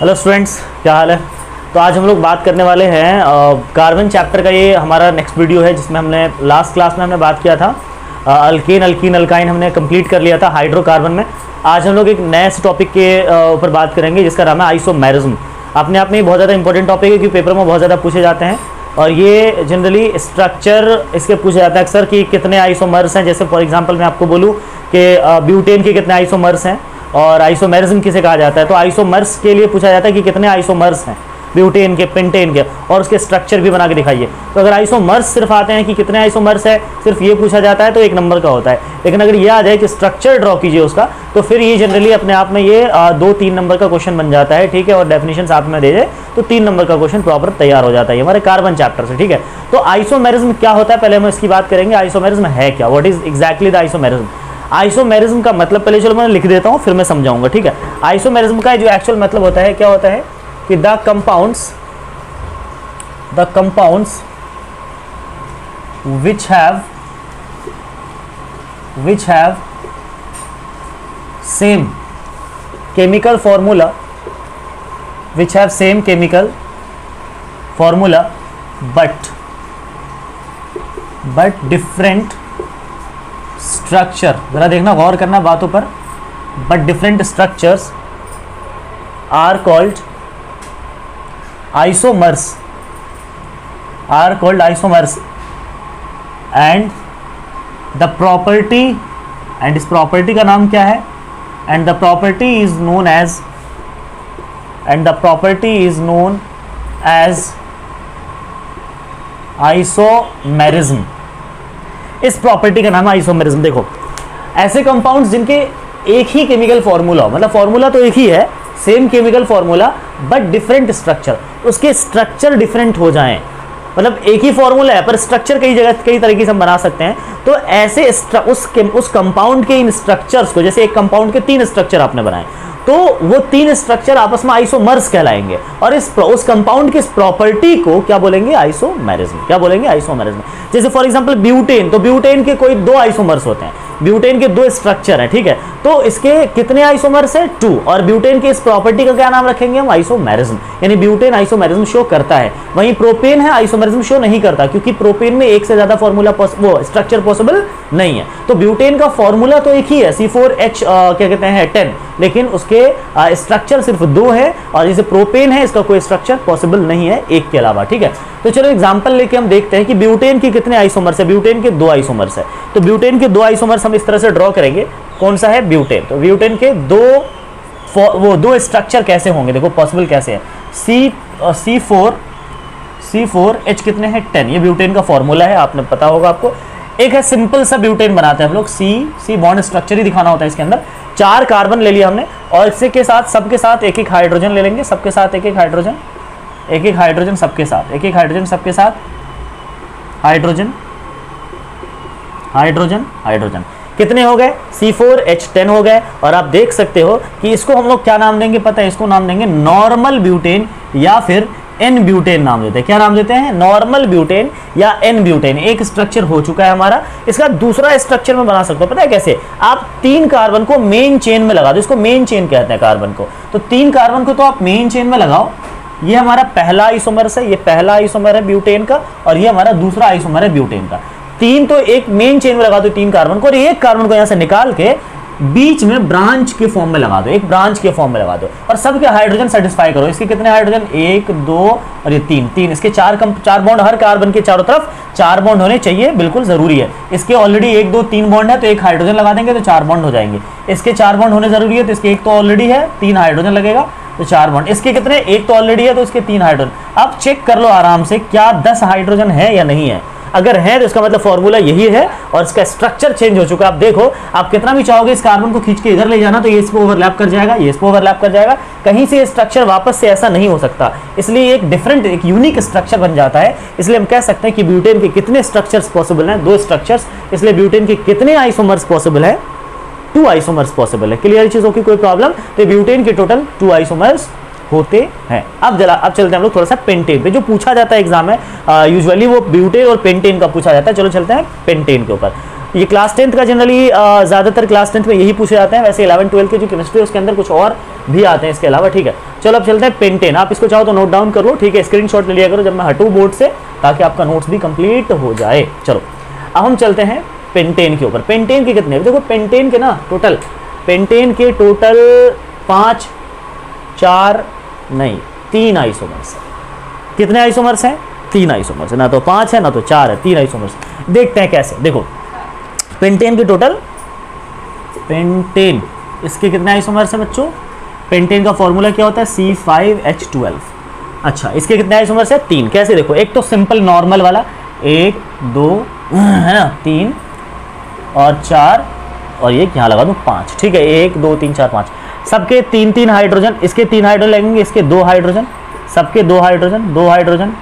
Hello students, क्या हाल है। तो आज हम लोग बात करने वाले हैं कार्बन चैप्टर का। ये हमारा नेक्स्ट वीडियो है जिसमें हमने लास्ट क्लास में हमने बात किया था अल्केन, अल्कीन, अल्काइन हमने कंप्लीट कर लिया था हाइड्रोकार्बन में। आज हम लोग एक नए टॉपिक के ऊपर बात करेंगे जिसका नाम है आइसोमेरिज्म। अपने आप में बहुत ज़्यादा इंपॉर्टेंट टॉपिक है क्योंकि पेपर में बहुत ज़्यादा पूछे जाते हैं और ये जनरली स्ट्रक्चर इसके पूछा जाता है अक्सर कि कितने आइसोमर्स हैं। जैसे फॉर एग्जांपल मैं आपको बोलूँ कि ब्यूटेन के कितने आइसोमर्स हैं और आइसोमेरिज्म किसे कहा जाता है। तो आइसोमर्स के लिए पूछा जाता है कि कितने आइसोमर्स हैं ब्यूटेन के, पेंटेन के, और उसके स्ट्रक्चर भी बना के दिखाइए। तो अगर आइसोमर्स सिर्फ आते हैं कि कितने आइसोमर्स है, सिर्फ ये पूछा जाता है तो 1 नंबर का होता है। लेकिन अगर ये आ जाए कि स्ट्रक्चर ड्रॉ कीजिए उसका, तो फिर ये जनरली अपने आप में ये 2-3 नंबर का क्वेश्चन बन जाता है, ठीक है। और डेफिनेशन साथ में दे दे तो 3 नंबर का क्वेश्चन प्रॉपर तैयार हो जाता है हमारे कार्बन चैप्टर से, ठीक है। तो आइसोमेरिज्म क्या होता है पहले हम इसकी बात करेंगे। आइसोमेरिज्म है क्या, what is exactly the isomerism. Isomerism का मतलब पहले चलो मैं लिख देता हूँ फिर मैं समझाऊंगा, ठीक है। आइसोमेरिज्म का जो एक्चुअल मतलब होता है, क्या होता है कि the compounds which have same chemical formula but different structure, जरा देखना, गौर करना बातों पर, but different structures are called isomers and the property, and इस प्रॉपर्टी का नाम क्या है, and the property is known as isomerism. इस प्रॉपर्टी का नाम है आइसोमेरिज्म। देखो, ऐसे कंपाउंड्स जिनके एक ही केमिकल फॉर्मूला हो, मतलब फॉर्मूला तो एक ही है, same chemical formula but different structure, उसके स्ट्रक्चर डिफरेंट हो जाएं। मतलब एक ही फॉर्मूला है पर स्ट्रक्चर कई जगह कई तरीके से हम बना सकते हैं। तो ऐसे उस कंपाउंड के इन स्ट्रक्चर्स को, जैसे एक कंपाउंड के 3 स्ट्रक्चर आपने बनाए तो वो 3 स्ट्रक्चर आपस में आइसोमर्स कहलाएंगे और उस कंपाउंड की इस प्रॉपर्टी को क्या बोलेंगे, आइसोमेरिज्म। क्या बोलेंगे, आइसोमेरिज्म। जैसे फॉर एग्जांपल ब्यूटेन, तो ब्यूटेन के कोई 2 आइसोमर्स होते हैं, ब्यूटेन के 2 स्ट्रक्चर हैं, ठीक है। तो इसके कितने आइसोमर्स हैं, 2, और ब्यूटेन के इस प्रॉपर्टी का क्या नाम रखेंगे हम, आइसोमेरिज्म। यानी ब्यूटेन आइसोमेरिज्म शो करता है। वहीं प्रोपेन है आइसोमेरिज्म शो नहीं करता क्योंकि प्रोपेन में एक से ज्यादा फॉर्मूला वो स्ट्रक्चर पॉसिबल नहीं है। तो ब्यूटेन का फॉर्मूला तो एक ही है, C4H क्या कहते हैं 10, लेकिन उसके स्ट्रक्चर सिर्फ 2 है। और जैसे प्रोपेन है इसका कोई स्ट्रक्चर पॉसिबल नहीं है एक के अलावा, ठीक है। तो चलो एग्जांपल लेके हम देखते हैं कि ब्यूटेन के कितने आइसोमर्स है। ब्यूटेन के 2 आइसोमर्स है। तो ब्यूटेन के 2 आइसोमर्स हम इस तरह से ड्रॉ करेंगे। कौन सा है, ब्यूटेन। तो ब्यूटेन के 2 स्ट्रक्चर कैसे होंगे, देखो पॉसिबल कैसे है। C4H कितने हैं, 10, ये ब्यूटेन का फॉर्मूला है, आपने पता होगा आपको। एक है सिंपल सा ब्यूटेन बनाते हैं हम लोग, C बॉन्ड स्ट्रक्चर ही दिखाना होता है इसके अंदर। 4 कार्बन ले लिया हमने और इससे के साथ सबके साथ एक हाइड्रोजन ले लेंगे, सबके साथ एक हाइड्रोजन, हाइड्रोजन सबके साथ, हाइड्रोजन सबके साथ, हाइड्रोजन कितने हो गए, C4H10 हो गए। और आप देख सकते हो कि इसको हम लोग क्या नाम देंगे पता है, इसको नाम देंगे नॉर्मल ब्यूटेन या फिर एन ब्यूटेन नाम देते हैं। क्या नाम देते हैं, नॉर्मल ब्यूटेन या एन ब्यूटेन। एक स्ट्रक्चर हो चुका है हमारा, इसका दूसरा स्ट्रक्चर में बना सकते हो, पता है कैसे, आप 3 कार्बन को मेन चेन में लगा दो, इसको मेन चेन कहते हैं कार्बन को। तो 3 कार्बन को तो आप मेन चेन में लगाओ, ये हमारा पहला आइसोमर्स है, ये पहला आइसोमर है ब्यूटेन का, और ये हमारा दूसरा आइसोमर है ब्यूटेन का। 3 तो एक मेन चेन में लगा दो 3 कार्बन को, और एक कार्बन को यहां से निकाल के बीच में ब्रांच के फॉर्म में लगा दो, एक ब्रांच के फॉर्म में लगा दो, और सबके हाइड्रोजन सेटिस्फाई करो। इसके कितने हाइड्रोजन, 1, 2 और ये 3, इसके 4 बॉन्ड, हर कार्बन के चारों तरफ 4 बॉन्ड होने चाहिए, बिल्कुल जरूरी है। इसके ऑलरेडी 1, 2, 3 बॉन्ड है तो एक हाइड्रोजन लगा देंगे तो 4 बॉन्ड हो जाएंगे। इसके 4 बॉन्ड होने जरूरी है तो इसके 1 तो ऑलरेडी है, 3 हाइड्रोजन लगेगा तो 4 बॉन्ड। इसके कितने, 1 तो ऑलरेडी है तो इसके 3 हाइड्रोजन। अब चेक कर लो आराम से क्या 10 हाइड्रोजन है या नहीं है। अगर है तो इसका मतलब फॉर्मूला यही है और इसका स्ट्रक्चर चेंज हो चुका है। आप देखो, आप कितना भी चाहोगे इस कार्बन को खींच के इधर ले जाना तो ये इसको ओवरलैप कर जाएगा, ये इसको ओवरलैप कर जाएगा, कहीं से स्ट्रक्चर वापस से ऐसा नहीं हो सकता। इसलिए एक डिफरेंट, एक यूनिक स्ट्रक्चर बन जाता है। इसलिए हम कह सकते हैं कि ब्यूटेन के कितने स्ट्रक्चर्स पॉसिबल हैं, 2 स्ट्रक्चर्स। इसलिए ब्यूटेन के कितने आइसोमर्स पॉसिबल है, 2 आइसोमर्स पॉसिबल है। क्लियर चीजों की कोई प्रॉब्लम, तो ब्यूटेन के टोटल 2 आइसोमर्स होते हैं। अब चलते हैं हम लोग थोड़ा सा पेंटेन पे, जो पूछा जाता है एग्जाम में यूजुअली वो ब्यूटेन और पेंटेन का पूछा जाता है। चलो चलते हैं पेंटेन के ऊपर। ये क्लास 10th का जनरली ज़्यादातर क्लास 10th में यही पूछे जाते हैं, वैसे 11 12 के जो केमिस्ट्री है उसके अंदर कुछ और भी आते हैं इसके अलावा, ठीक है। चलो अब चलते हैं पेंटेन, आप इसको चाहो तो नोट डाउन कर लो, ठीक है, स्क्रीनशॉट ले लिया करो जब मैं हटूँ बोर्ड से, ताकि आपका नोट्स भी कंप्लीट हो जाए। चलो अब हम चलते हैं पेंटेन के ऊपर। पेंटेन के कितने, देखो पेंटेन के ना टोटल, पेंटेन के टोटल 5 4 नहीं 3 आइसोमर्स। कितने आइसोमर्स हैं? 3 आइसोमर्स है, ना तो 5 है ना तो 4 है, 3 आइसोमर्स। देखते हैं कैसे। देखो पेंटेन के टोटल, पेंटेन इसके कितने आइसोमर्स हैं बच्चों? पेंटेन का फॉर्मूला क्या होता है? C5H12। अच्छा इसके कितने आइसोमर्स है? 3। कैसे देखो, एक तो सिंपल नॉर्मल वाला 1 2 है ना 3 और 4 और ये यहाँ लगा दूँ 5, ठीक है, 1 2 3 4 5, सबके 3 हाइड्रोजन, इसके 3 हाइड्रोजन लगेंगे, इसके 2 हाइड्रोजन, सबके 2 हाइड्रोजन, 2 हाइड्रोजन,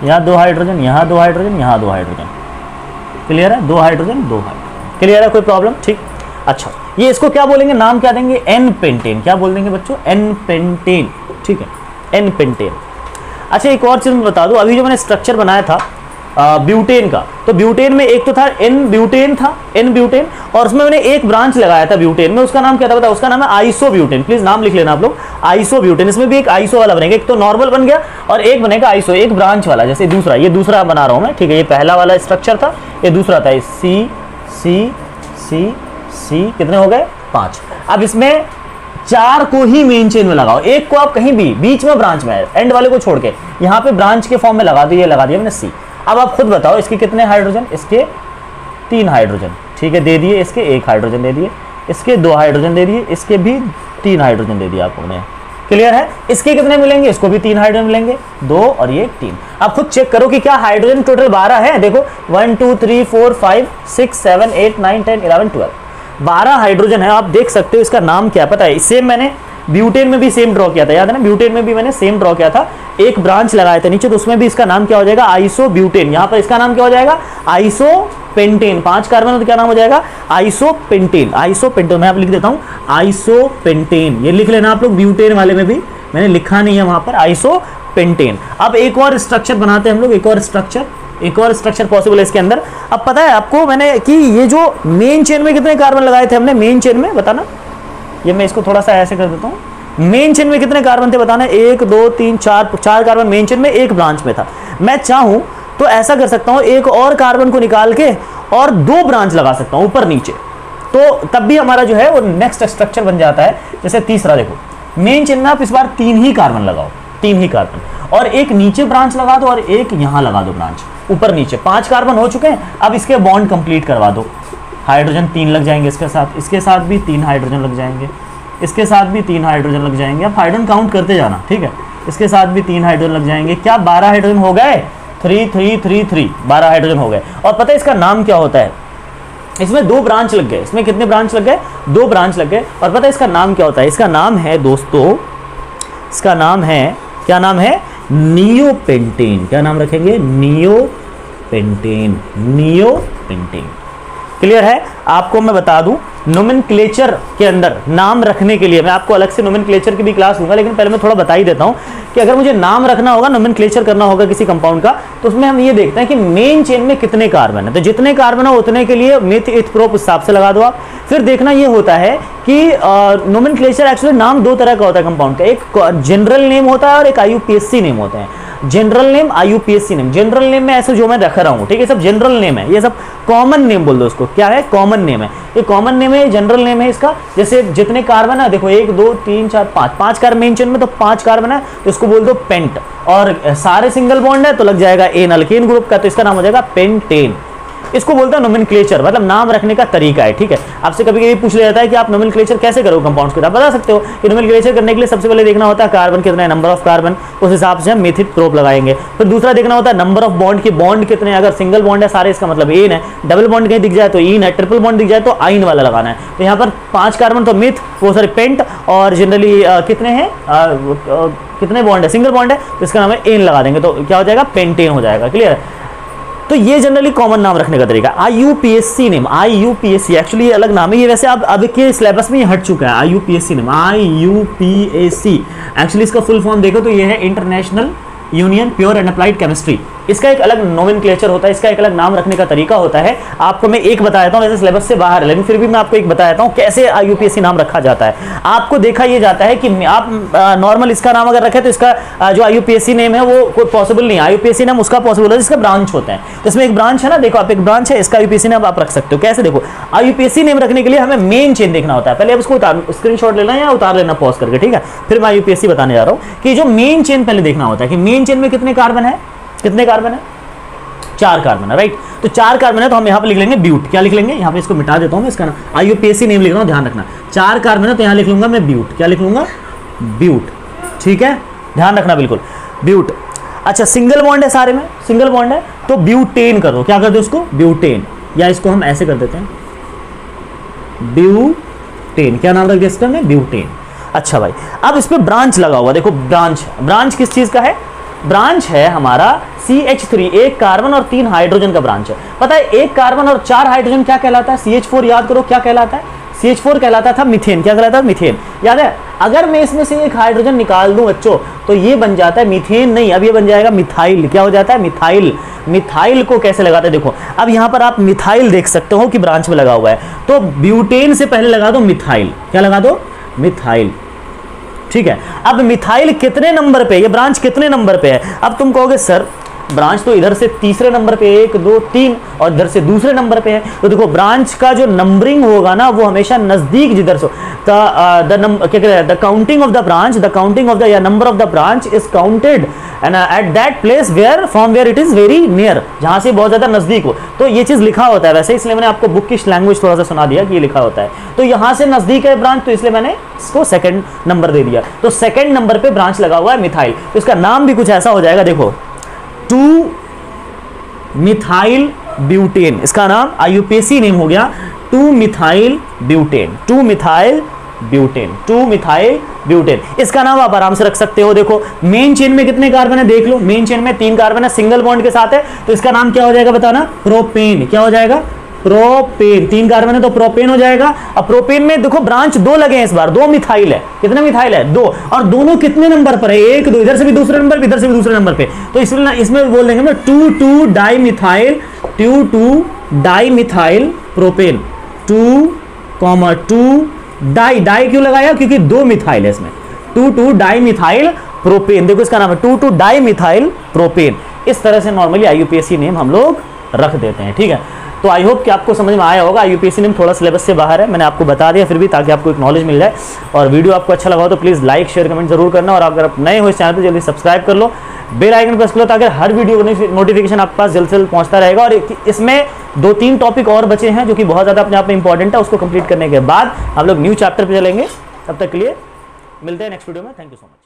यहाँ 2 हाइड्रोजन, यहाँ 2 हाइड्रोजन, यहाँ 2 हाइड्रोजन। क्लियर है? 2 हाइड्रोजन 2 हाइड्रोजन। क्लियर है? कोई प्रॉब्लम? ठीक। अच्छा ये इसको क्या बोलेंगे, नाम क्या देंगे? N pentane. क्या बोल देंगे बच्चों? एन पेंटेन, ठीक है, एन पेंटेन। अच्छा एक और चीज़ मैं बता दूं, अभी जो मैंने स्ट्रक्चर बनाया था ब्यूटेन का, तो ब्यूटेन में एक तो था एन ब्यूटेन था, एन ब्यूटेन, और उसमें मैंने एक ब्रांच लगाया था ब्यूटेन में, उसका नाम क्या था? बताओ। उसका नाम है आइसो ब्यूटेन। प्लीज नाम लिख लेना आप लोग, आइसो ब्यूटेन। इसमें भी एक आइसो वाला बनेगा, एक तो नॉर्मल बन गया और एक बनेगा आइसो, एक ब्रांच वाला। जैसे दूसरा, ये दूसरा बना रहा हूं मैं, ठीक है, ये पहला वाला स्ट्रक्चर था, ये दूसरा था, सी सी सी सी, कितने हो गए? 5। अब इसमें 4 को ही मेन चेन में लगाओ, एक को आप कहीं भी बीच में ब्रांच में, एंड वाले को छोड़ के यहाँ पे ब्रांच के फॉर्म में लगा दो, ये लगा दिया मैंने सी। अब आप खुद बताओ इसके कितने हाइड्रोजन? इसके 3 हाइड्रोजन, ठीक है, दे दिए। इसके 1 हाइड्रोजन दे दिए, इसके 2 हाइड्रोजन दे दिए, इसके भी 3 हाइड्रोजन दे दिए आपने। क्लियर है? इसके कितने मिलेंगे? इसको भी 3 हाइड्रोजन मिलेंगे, 2 और ये 3। आप खुद चेक करो कि क्या हाइड्रोजन टोटल 12 है। देखो 1 2 3 4 5 6 7 8 9 10 11 12, 12 हाइड्रोजन है। आप देख सकते हो इसका नाम क्या पता है? सेम मैंने ब्यूटेन में भी सेम ड्रॉ किया था, याद है ना? ब्यूटेन में भी मैंने सेम ड्रॉ किया था, एक ब्रांच लगाया था नीचे, तो उसमें भी इसका नाम क्या हो जाएगा? Iso butane. यहाँ पर इसका नाम क्या हो जाएगा? Iso pentane. 5 कार्बन तो क्या नाम हो जाएगा? Iso pentane. आइसो पेंटेन मैं आप लिख देता हूँ, आइसो पेंटेन, ये लिख लेना आप लोग। ब्यूटेन वाले में भी मैंने लिखा नहीं है वहां पर, आइसो पेंटेन। अब एक और स्ट्रक्चर बनाते हैं हम लोग, एक और स्ट्रक्चर पॉसिबल है इसके अंदर। अब पता है आपको मैंने कि ये जो मेन चेन में कितने कार्बन लगाए थे हमने? मेन चेन में बताना, ये मैं इसको थोड़ा सा ऐसे कर देता हूँ। मेन चेन में कितने कार्बन थे बताना? 1 2 3 4 कार्बन मेन चेन में, एक ब्रांच में था। मैं चाहूं तो ऐसा कर सकता हूं, एक और कार्बन को निकाल के और 2 ब्रांच लगा सकता हूं ऊपर नीचे, तो तब भी हमारा जो है वो नेक्स्ट स्ट्रक्चर बन जाता है। जैसे तीसरा देखो, मेन चेन में आप इस बार 3 ही कार्बन लगाओ, 3 ही कार्बन, और एक नीचे ब्रांच लगा दो और एक यहां लगा दो ब्रांच, ऊपर नीचे। 5 कार्बन हो चुके हैं। अब इसके बॉन्ड कंप्लीट करवा दो, हाइड्रोजन 3 लग जाएंगे इसके साथ भी 3 हाइड्रोजन लग जाएंगे, इसके साथ भी 3 हाइड्रोजन लग जाएंगे। अब हाइड्रोजन काउंट करते जाना, ठीक है, इसके साथ भी 3 हाइड्रोजन लग जाएंगे। क्या 12 हाइड्रोजन हो गए? 3 3 3 3, 12 हाइड्रोजन हो गए। और पता है इसका नाम क्या होता है? इसमें 2 ब्रांच लग गए। इसमें कितने ब्रांच लग गए? 2 ब्रांच लग गए। और पता है इसका नाम क्या होता है? इसका नाम है दोस्तों, इसका नाम है, क्या नाम है? नियोपेंटेन। क्या नाम रखेंगे? Neopentane, neopentane. क्लियर है? आपको मैं बता दूं, नोमेनक्लेचर के अंदर नाम रखने के लिए मैं आपको अलग से नोमेनक्लेचर की भी क्लास दूंगा, लेकिन पहले मैं थोड़ा बता ही देता हूं कि अगर मुझे नाम रखना होगा, नोमेनक्लेचर करना होगा किसी कंपाउंड का, तो उसमें हम ये देखते हैं कि मेन चेन में कितने कार्बन है। तो जितने कार्बन है उतने के लिए मिथ इथ प्रोप हिसाब से लगा दो आप। फिर देखना ये होता है कि नोमेनक्लेचर एक्चुअली नाम 2 तरह का होता है कंपाउंड का, एक जनरल नेम होता है और एक IUPAC नेम होता है। General name, IUPAC name. General name में ऐसे जो मैं रख रहा हूं, ठीक है, सब जनरल नेम है, ये सब कॉमन नेम बोल दो उसको। क्या है? कॉमन नेम है, ये कॉमन नेम है, जनरल नेम है इसका। जैसे जितने कार्बन है, देखो 1 2 3 4 5 कार्बन मेन चेन में, तो 5 कार्बन है, तो इसको बोल दो पेंट। और सारे सिंगल बॉन्ड है तो लग जाएगा एन, अल्केन ग्रुप का, तो इसका नाम हो जाएगा पेंटेन। इसको बोलते हैं नोमेनक्लेचर, मतलब नाम रखने का तरीका है, ठीक है। आपसे कभी कभी पूछ लिया जाता है कि आप नोमेनक्लेचर कैसे करो कंपाउंड्स के, आप बता सकते हो कि नोमेनक्लेचर करने के लिए सबसे पहले देखना होता है कार्बन कितना है, नंबर ऑफ कार्बन, उस हिसाब से हम मेथिक प्रोप लगाएंगे। फिर दूसरा देखना होता है नंबर ऑफ बॉन्ड की, बॉन्ड कितने हैं, अगर सिंगल बॉन्ड है सारे इसका मतलब एन है, डबल बॉन्ड कहीं दिख जाए तो इन है, ट्रिपल बॉन्ड दिख जाए तो आइन वाला लगाना है। तो यहाँ पर 5 कार्बन तो मिथ, वो सॉरी पेंट, और जनरली कितने हैं, कितने बॉन्ड है, सिंगल बॉन्ड है, तो इसका नाम है एन लगा देंगे, तो क्या हो जाएगा? पेंटेन हो जाएगा। क्लियर है? तो ये जनरली कॉमन नाम रखने का तरीका। IUPAC नेम, IUPAC एक्चुअली ये अलग नाम है, ये वैसे अब के सिलेबस में ये हट चुका है। IUPAC नेम, IUPAC एक्चुअली इसका फुल फॉर्म देखो तो ये है international union pure and applied chemistry, इसका एक अलग नोमेनक्लेचर होता है, इसका एक अलग नाम रखने का तरीका होता है। आपको मैं एक बता देता हूँ, वैसे सिलेबस से बाहर है लेकिन फिर भी मैं आपको एक बता देता हूँ कैसे यूपीएससी नाम रखा जाता है। आपको देखा यह जाता है कि आप नॉर्मल इसका नाम अगर रखें तो इसका जो यूपीएससी नेम है वो कोई पॉसिबल नहीं है। यूपीएससी नाम उसका पॉसिबल है जिसका ब्रांच होता है। तो इसमें एक ब्रांच है ना, देखो आप एक ब्रांच है, इसका यूपीएससी नाम आप रख सकते हो। कैसे? देखो यूपीएससी नेम रखने के लिए हमें मेन चेन देखना होता है। पहले आप उसको स्क्रीनशॉट लेना या उतार लेना पॉज करके, ठीक है। फिर मैं यूपीएससी बताने जा रहा हूं कि जो मेन चेन पहले देखना होता है कि मेन चेन में कितने कार्बन है, कितने कार्बन है, 4 कार्बन है, राइट। तो 4 कार्बन है तो हम यहां पे लिख लेंगे ब्यूट। क्या लिख लेंगे? यहां पे इसको मिटा देता हूं मैं, इसका नाम यूपीएससी नेम लिख रहा हूं, ध्यान रखना। 4 कार्बन है तो यहां लिख लूंगा मैं ब्यूट। क्या लिख लूंगा? ब्यूट, ठीक है, ध्यान रखना बिल्कुल, ब्यूट। अच्छा, सिंगल बॉन्ड है, सारे में सिंगल बॉन्ड है तो ब्यूटेन कर दो। क्या कर दो इसको? ब्यूटेन, या इसको हम ऐसे कर देते हैं ब्यूटेन। क्या नाम रख दिया इसका? ब्यूटेन। अच्छा भाई, अब इस पे ब्रांच लगा हुआ, देखो ब्रांच किस चीज का है? ब्रांच है हमारा CH3, 1 कार्बन और 3 हाइड्रोजन का ब्रांच है। पता है 1 कार्बन और 4 हाइड्रोजन क्या कहलाता है? CH4। याद करो क्या कहलाता है? CH4 कहलाता था मीथेन। क्या कहलाता है? मीथेन। याद है? अगर मैं इसमें से एक हाइड्रोजन निकाल दूं बच्चों तो ये बन जाता है मीथेन, नहीं, अब ये बन जाएगा मिथाइल। क्या हो जाता है? मिथाइल। मिथाइल को कैसे लगाते हैं? देखो अब यहां पर आप मिथाइल देख सकते हो कि ब्रांच में लगा हुआ है, तो ब्यूटेन से पहले लगा दो मिथाइल। क्या लगा दो? मिथाइल, ठीक है। अब मिथाइल कितने नंबर पे, ये ब्रांच कितने नंबर पे है? अब तुम कहोगे सर ब्रांच तो इधर से तीसरे नंबर पे 1 2 3 और इधर से दूसरे नंबर पे है। तो देखो ब्रांच का जो नंबरिंग होगा ना वो हमेशा नजदीक जिधर से the counting of the branch, the counting of the या number of the branch is counted at that place where from where it is very near, जहां से बहुत ज्यादा नजदीक हो। तो ये चीज लिखा होता है वैसे, इसलिए मैंने आपको बुकिश लैंग्वेज थोड़ा सा सुना दिया कि ये लिखा होता है। तो यहां से नजदीक है ब्रांच तो इसलिए मैंने इसको सेकंड नंबर दे दिया। तो सेकंड नंबर पे ब्रांच लगा हुआ है मिथाइल। तो इसका नाम भी कुछ ऐसा हो जाएगा, देखो 2 मिथाइल ब्यूटेन। इसका नाम आईयूपीएसी नेम हो गया 2 methyl butane. 2 methyl butane, 2 methyl butane. इसका नाम आप आराम से रख सकते हो। देखो मेन चेन में कितने कार्बन है देख लो, मेन चेन में 3 कार्बन है, सिंगल बॉन्ड के साथ है, तो इसका नाम क्या हो जाएगा बताना? प्रोपेन। क्या हो जाएगा? प्रोपेन। 3 कार्बन है तो प्रोपेन हो जाएगा। अब प्रोपेन में देखो ब्रांच 2 लगे हैं इस बार, 2 मिथाइल है। कितने मिथाइल है? 2। और दोनों कितने नंबर पर है? 1 2, इधर से भी दूसरे नंबर पे, इधर से भी दूसरे नंबर पे। तो इसमें इसमें बोल देंगे ना 2 dimethyl, 2 dimethyl propane. 2 di क्यों लगाया? क्योंकि 2 मिथाइल है इसमें। 2 डाई मिथाइल प्रोपेन। देखो इसका नाम है 2 डाई मिथाइल प्रोपेन। इस तरह से नॉर्मली आईयूपीएसी नेम हम लोग रख देते हैं, ठीक है। तो आई होप कि आपको समझ में आया होगा। यूपीएससी नेम थोड़ा सिलेबस से बाहर है, मैंने आपको बता दिया फिर भी, ताकि आपको एक नॉलेज मिल जाए। और वीडियो आपको अच्छा लगा हो तो प्लीज़ लाइक शेयर कमेंट जरूर करना। और अगर आप नए हो इस चैनल पर जल्दी सब्सक्राइब कर लो, बेल आइकन प्रेस कर लो, ताकि हर वीडियो का नोटिफिकेशन आपके पास जल्द से जल्द पहुंचता रहेगा। और इसमें 2-3 टॉपिक और बचे हैं जो कि बहुत ज़्यादा अपने आप में इंपॉर्टेंट है। उसको कंप्लीट करने के बाद हम लोग न्यू चैप्टर पर चलेंगे। तब तक के लिए मिलते हैं नेक्स्ट वीडियो में। Thank you so much.